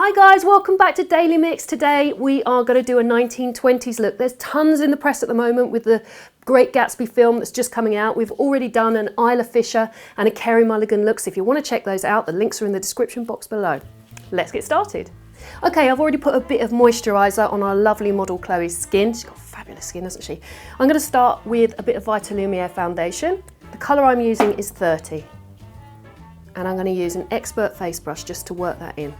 Hi guys, welcome back to Daily Mix. Today we are going to do a 1920s look. There's tons in the press at the moment with the great Gatsby film that's just coming out. We've already done an Isla Fisher and a Carey Mulligan look, so if you want to check those out, the links are in the description box below. Let's get started. Okay, I've already put a bit of moisturiser on our lovely model Chloe's skin. She's got fabulous skin, hasn't she? I'm going to start with a bit of Vitalumiere foundation. The colour I'm using is 30. And I'm going to use an expert face brush just to work that in.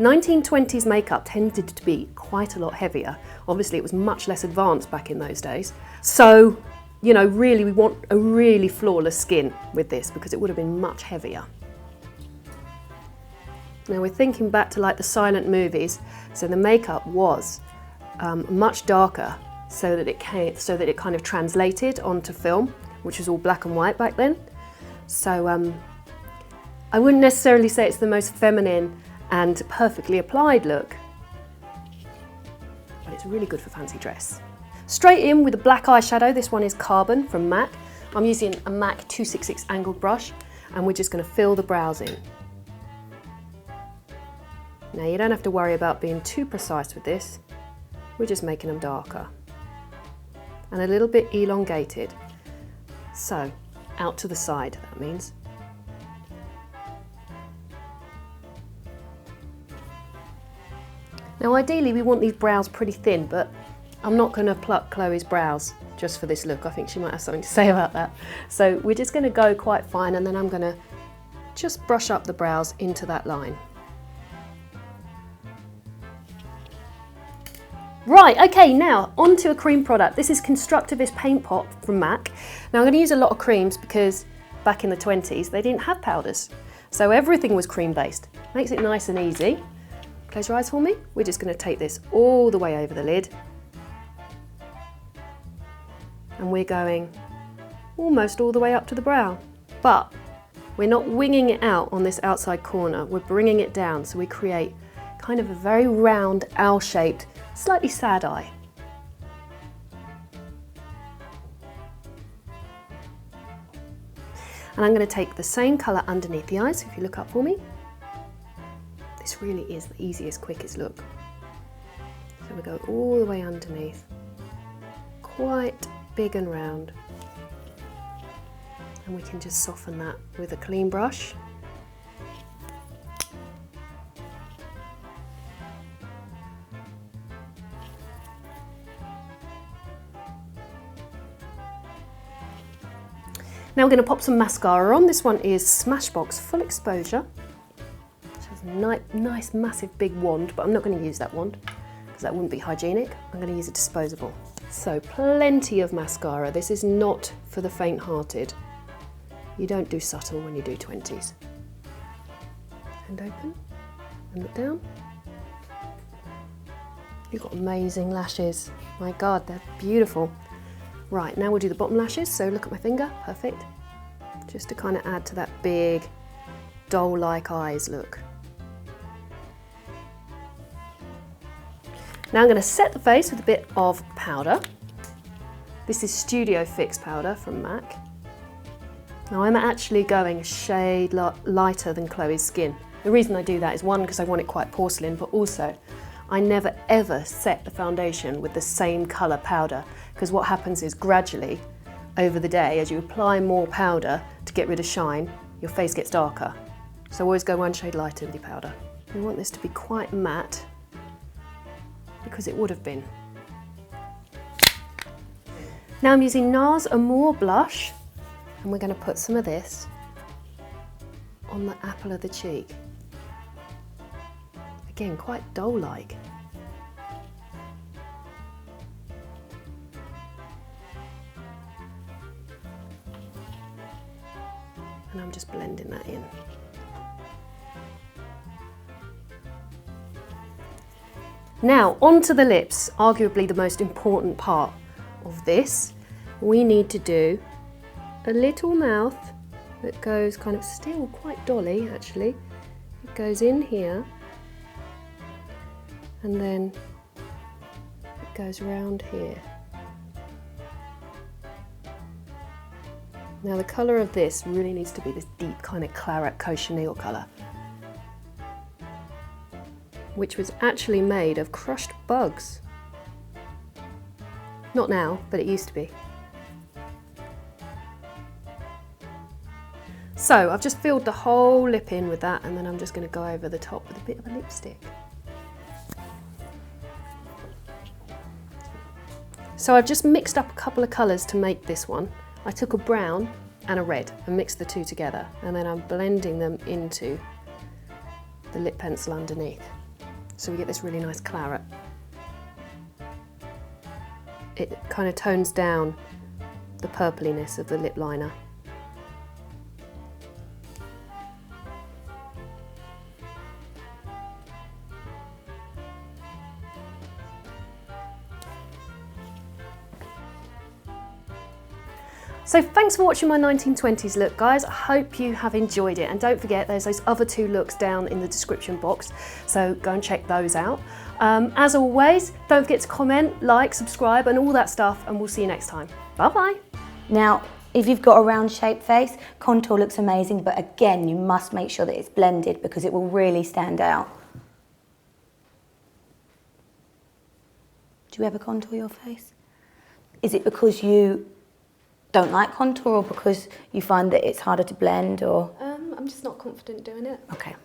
1920s makeup tended to be quite a lot heavier. Obviously it was much less advanced back in those days. So, you know, really we want a really flawless skin with this because it would have been much heavier. Now we're thinking back to like the silent movies, so the makeup was much darker so that it kind of translated onto film, which was all black and white back then. So I wouldn't necessarily say it's the most feminine and perfectly applied look, but it's really good for fancy dress. Straight in with a black eyeshadow. This one is Carbon from MAC. I'm using a MAC 266 angled brush, and we're just going to fill the brows in. Now you don't have to worry about being too precise with this. We're just making them darker and a little bit elongated. So out to the side, that means. Now ideally we want these brows pretty thin, but I'm not going to pluck Chloe's brows just for this look. I think she might have something to say about that. So we're just going to go quite fine, and then I'm going to just brush up the brows into that line. Right, okay, now onto a cream product. This is Constructivist Paint Pot from MAC. Now I'm going to use a lot of creams because back in the 20s they didn't have powders. So everything was cream based. Makes it nice and easy. Close your eyes for me. We're just going to take this all the way over the lid. And we're going almost all the way up to the brow. But we're not winging it out on this outside corner. We're bringing it down so we create kind of a very round, owl-shaped, slightly sad eye. And I'm going to take the same colour underneath the eyes, if you look up for me. This really is the easiest, quickest look. So we go all the way underneath, quite big and round. And we can just soften that with a clean brush. Now we're going to pop some mascara on. This one is Smashbox Full Exposure. It has a nice massive big wand, but I'm not going to use that wand because that wouldn't be hygienic. I'm going to use a disposable. So plenty of mascara. This is not for the faint-hearted. You don't do subtle when you do 20s. Hand open and look down. You've got amazing lashes. My God, they're beautiful. Right, now we'll do the bottom lashes, so look at my finger, perfect. Just to kind of add to that big, doll-like eyes look. Now I'm going to set the face with a bit of powder. This is Studio Fix powder from MAC. Now I'm actually going a shade lighter than Chloe's skin. The reason I do that is one, because I want it quite porcelain, but also I never ever set the foundation with the same colour powder, because what happens is gradually over the day, as you apply more powder to get rid of shine, your face gets darker. So always go one shade lighter with your powder. We want this to be quite matte, because it would have been. Now I'm using NARS Amour blush, and we're going to put some of this on the apple of the cheek. Again, quite doll-like. And I'm just blending that in. Now, onto the lips, arguably the most important part of this. We need to do a little mouth that goes kind of still quite dolly, actually. It goes in here, and then it goes round here. Now the colour of this really needs to be this deep kind of claret cochineal colour. which was actually made of crushed bugs. Not now, but it used to be. So I've just filled the whole lip in with that, and then I'm just going to go over the top with a bit of a lipstick. So I've just mixed up a couple of colours to make this one. I took a brown and a red and mixed the two together, and then I'm blending them into the lip pencil underneath. So we get this really nice claret. It kind of tones down the purpliness of the lip liner. So thanks for watching my 1920s look, guys. I hope you have enjoyed it, and don't forget there's those other two looks down in the description box, so go and check those out. As always, don't forget to comment, like, subscribe and all that stuff, and we'll see you next time. Bye bye. Now, if you've got a round shaped face, contour looks amazing, but again, you must make sure that it's blended because it will really stand out. Do you ever contour your face? Is it because you don't like contour, or because you find that it's harder to blend, or? I'm just not confident doing it. Okay.